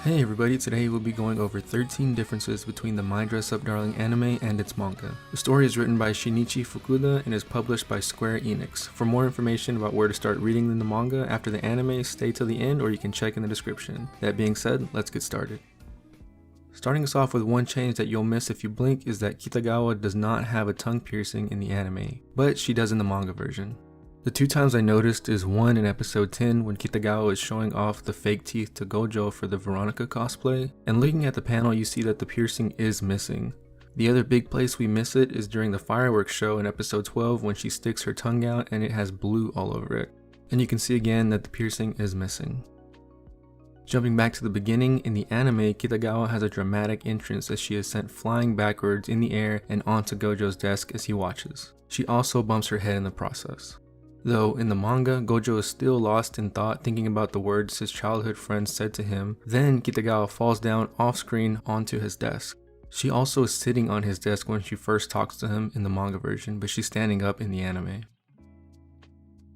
Hey everybody, today we'll be going over 13 differences between the My Dress Up Darling anime and its manga. The story is written by Shinichi Fukuda and is published by Square Enix. For more information about where to start reading the manga after the anime, stay till the end or you can check in the description. That being said, let's get started. Starting us off with one change that you'll miss if you blink is that Kitagawa does not have a tongue piercing in the anime, but she does in the manga version. The two times I noticed is one in episode 10 when Kitagawa is showing off the fake teeth to Gojo for the Veronica cosplay, and looking at the panel you see that the piercing is missing. The other big place we miss it is during the fireworks show in episode 12 when she sticks her tongue out and it has blue all over it. And you can see again that the piercing is missing. Jumping back to the beginning, in the anime, Kitagawa has a dramatic entrance as she is sent flying backwards in the air and onto Gojo's desk as he watches. She also bumps her head in the process. Though, in the manga, Gojo is still lost in thought thinking about the words his childhood friend said to him, then Kitagawa falls down off-screen onto his desk. She also is sitting on his desk when she first talks to him in the manga version, but she's standing up in the anime.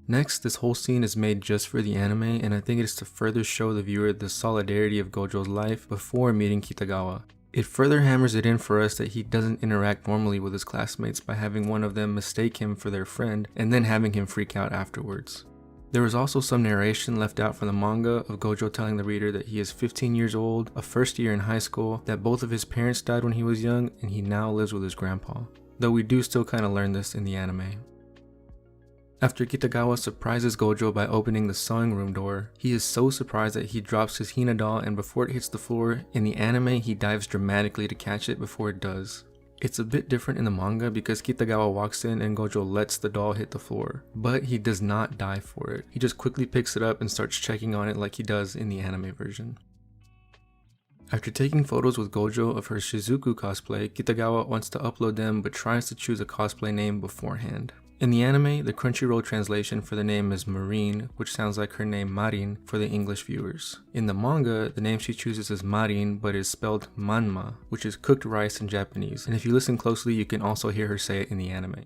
Next, this whole scene is made just for the anime, and I think it is to further show the viewer the solidarity of Gojo's life before meeting Kitagawa. It further hammers it in for us that he doesn't interact normally with his classmates by having one of them mistake him for their friend and then having him freak out afterwards. There is also some narration left out from the manga of Gojo telling the reader that he is 15 years old, a first year in high school, that both of his parents died when he was young, and he now lives with his grandpa. Though we do still kinda learn this in the anime. After Kitagawa surprises Gojo by opening the sewing room door, he is so surprised that he drops his Hina doll, and before it hits the floor, in the anime he dives dramatically to catch it before it does. It's a bit different in the manga because Kitagawa walks in and Gojo lets the doll hit the floor, but he does not dive for it. He just quickly picks it up and starts checking on it like he does in the anime version. After taking photos with Gojo of her Shizuku cosplay, Kitagawa wants to upload them but tries to choose a cosplay name beforehand. In the anime, the Crunchyroll translation for the name is Marine, which sounds like her name Marin for the English viewers. In the manga, the name she chooses is Marin, but is spelled Manma, which is cooked rice in Japanese, and if you listen closely you can also hear her say it in the anime.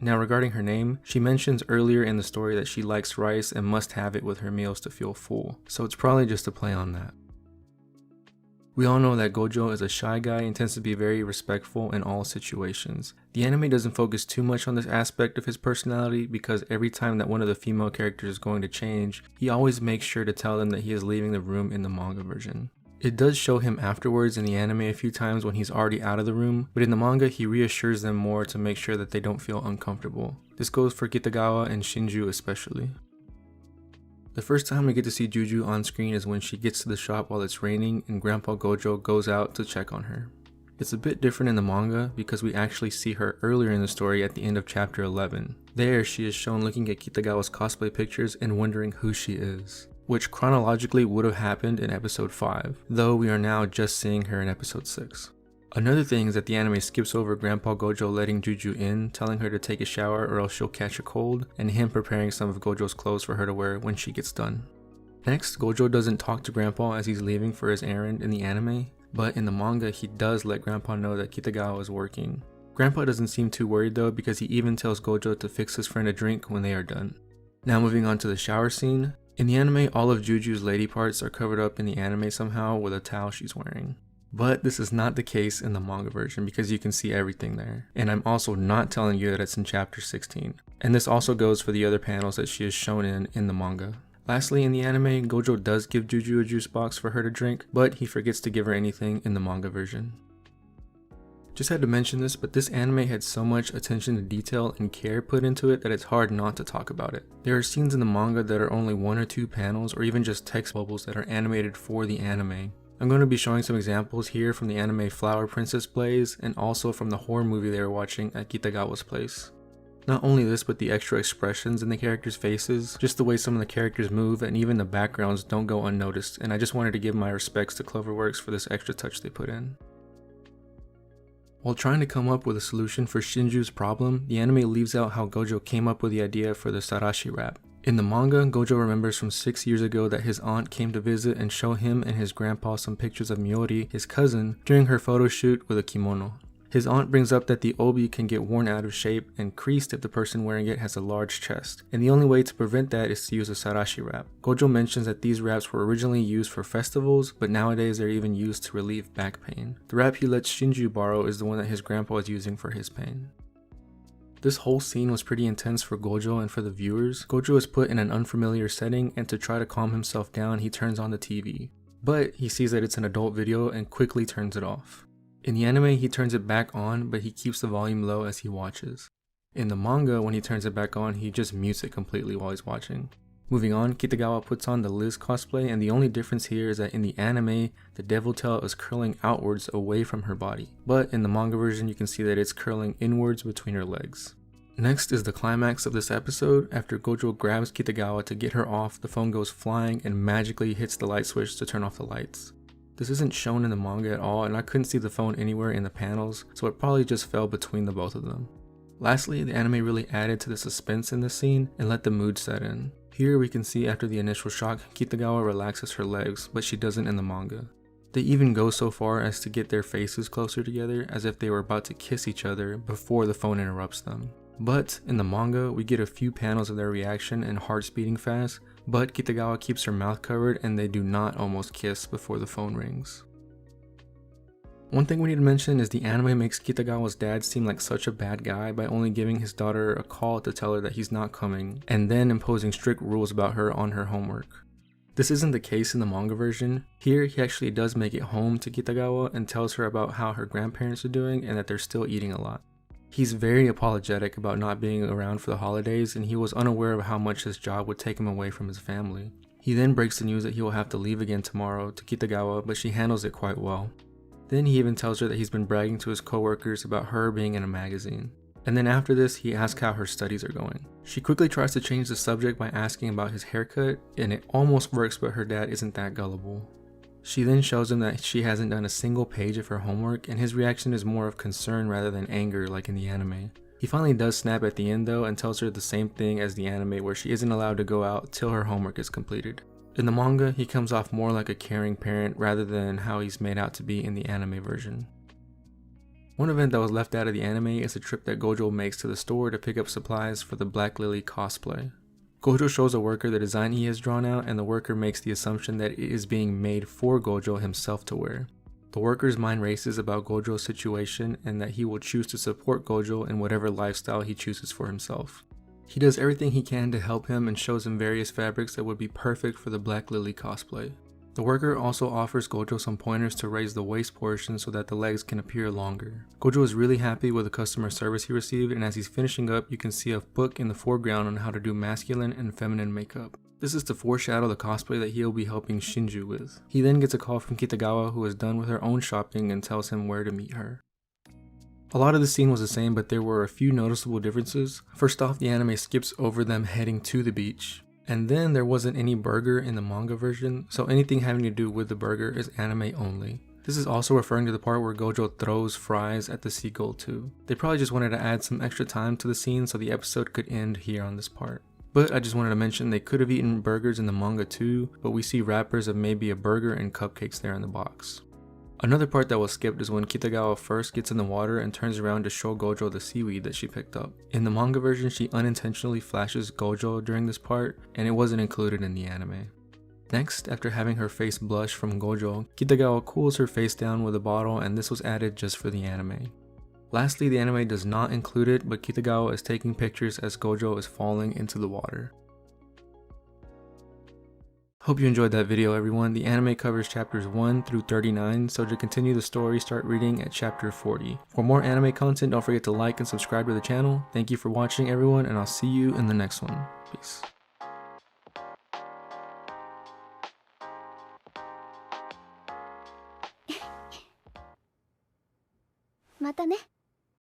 Now regarding her name, she mentions earlier in the story that she likes rice and must have it with her meals to feel full, so it's probably just a play on that. We all know that Gojo is a shy guy and tends to be very respectful in all situations. The anime doesn't focus too much on this aspect of his personality because every time that one of the female characters is going to change, he always makes sure to tell them that he is leaving the room in the manga version. It does show him afterwards in the anime a few times when he's already out of the room, but in the manga he reassures them more to make sure that they don't feel uncomfortable. This goes for Kitagawa and Shinju especially. The first time we get to see Juju on screen is when she gets to the shop while it's raining and Grandpa Gojo goes out to check on her. It's a bit different in the manga because we actually see her earlier in the story at the end of chapter 11. There she is shown looking at Kitagawa's cosplay pictures and wondering who she is, which chronologically would have happened in episode 5, though we are now just seeing her in episode 6. Another thing is that the anime skips over Grandpa Gojo letting Juju in, telling her to take a shower or else she'll catch a cold, and him preparing some of Gojo's clothes for her to wear when she gets done. Next, Gojo doesn't talk to Grandpa as he's leaving for his errand in the anime, but in the manga he does let Grandpa know that Kitagawa is working. Grandpa doesn't seem too worried though because he even tells Gojo to fix his friend a drink when they are done. Now moving on to the shower scene. In the anime, all of Juju's lady parts are covered up in the anime somehow with a towel she's wearing. But this is not the case in the manga version because you can see everything there. And I'm also not telling you that it's in chapter 16. And this also goes for the other panels that she is shown in the manga. Lastly, in the anime, Gojo does give Juju a juice box for her to drink, but he forgets to give her anything in the manga version. Just had to mention this, but this anime had so much attention to detail and care put into it that it's hard not to talk about it. There are scenes in the manga that are only 1 or 2 panels or even just text bubbles that are animated for the anime. I'm going to be showing some examples here from the anime Flower Princess plays and also from the horror movie they were watching at Kitagawa's place. Not only this, but the extra expressions in the characters' faces, just the way some of the characters move, and even the backgrounds don't go unnoticed, and I just wanted to give my respects to Cloverworks for this extra touch they put in. While trying to come up with a solution for Shinju's problem, the anime leaves out how Gojo came up with the idea for the Sarashi rap. In the manga, Gojo remembers from 6 years ago that his aunt came to visit and show him and his grandpa some pictures of Miori, his cousin, during her photo shoot with a kimono. His aunt brings up that the obi can get worn out of shape and creased if the person wearing it has a large chest, and the only way to prevent that is to use a Sarashi wrap. Gojo mentions that these wraps were originally used for festivals, but nowadays they're even used to relieve back pain. The wrap he lets Shinju borrow is the one that his grandpa is using for his pain. This whole scene was pretty intense for Gojo and for the viewers. Gojo is put in an unfamiliar setting, and to try to calm himself down, he turns on the TV. But he sees that it's an adult video and quickly turns it off. In the anime, he turns it back on, but he keeps the volume low as he watches. In the manga, when he turns it back on, he just mutes it completely while he's watching. Moving on, Kitagawa puts on the Liz cosplay, and the only difference here is that in the anime, the devil tail is curling outwards away from her body. But in the manga version, you can see that it's curling inwards between her legs. Next is the climax of this episode. After Gojo grabs Kitagawa to get her off, the phone goes flying and magically hits the light switch to turn off the lights. This isn't shown in the manga at all, and I couldn't see the phone anywhere in the panels, so it probably just fell between the both of them. Lastly, the anime really added to the suspense in this scene and let the mood set in. Here we can see after the initial shock, Kitagawa relaxes her legs, but she doesn't in the manga. They even go so far as to get their faces closer together as if they were about to kiss each other before the phone interrupts them. But in the manga, we get a few panels of their reaction and hearts beating fast, but Kitagawa keeps her mouth covered and they do not almost kiss before the phone rings. One thing we need to mention is the anime makes Kitagawa's dad seem like such a bad guy by only giving his daughter a call to tell her that he's not coming, and then imposing strict rules about her on her homework. This isn't the case in the manga version. Here, he actually does make it home to Kitagawa and tells her about how her grandparents are doing and that they're still eating a lot. He's very apologetic about not being around for the holidays, and he was unaware of how much his job would take him away from his family. He then breaks the news that he will have to leave again tomorrow to Kitagawa, but she handles it quite well. Then he even tells her that he's been bragging to his coworkers about her being in a magazine. And then after this, he asks how her studies are going. She quickly tries to change the subject by asking about his haircut, and it almost works, but her dad isn't that gullible. She then shows him that she hasn't done a single page of her homework, and his reaction is more of concern rather than anger like in the anime. He finally does snap at the end though and tells her the same thing as the anime where she isn't allowed to go out till her homework is completed. In the manga, he comes off more like a caring parent rather than how he's made out to be in the anime version. One event that was left out of the anime is a trip that Gojo makes to the store to pick up supplies for the Black Lily cosplay. Gojo shows a worker the design he has drawn out, and the worker makes the assumption that it is being made for Gojo himself to wear. The worker's mind races about Gojo's situation and that he will choose to support Gojo in whatever lifestyle he chooses for himself. He does everything he can to help him and shows him various fabrics that would be perfect for the Black Lily cosplay. The worker also offers Gojo some pointers to raise the waist portion so that the legs can appear longer. Gojo is really happy with the customer service he received, and as he's finishing up, you can see a book in the foreground on how to do masculine and feminine makeup. This is to foreshadow the cosplay that he'll be helping Shinju with. He then gets a call from Kitagawa, who is done with her own shopping, and tells him where to meet her. A lot of the scene was the same, but there were a few noticeable differences. First off, the anime skips over them heading to the beach. And then there wasn't any burger in the manga version, so anything having to do with the burger is anime only. This is also referring to the part where Gojo throws fries at the seagull too. They probably just wanted to add some extra time to the scene so the episode could end here on this part. But I just wanted to mention they could have eaten burgers in the manga too, but we see wrappers of maybe a burger and cupcakes there in the box. Another part that was skipped is when Kitagawa first gets in the water and turns around to show Gojo the seaweed that she picked up. In the manga version, she unintentionally flashes Gojo during this part, and it wasn't included in the anime. Next, after having her face blush from Gojo, Kitagawa cools her face down with a bottle, and this was added just for the anime. Lastly, the anime does not include it, but Kitagawa is taking pictures as Gojo is falling into the water. Hope you enjoyed that video, everyone. The anime covers chapters 1 through 39, so to continue the story, start reading at chapter 40. For more anime content, don't forget to like and subscribe to the channel. Thank you for watching, everyone, and I'll see you in the next one. Peace. またね。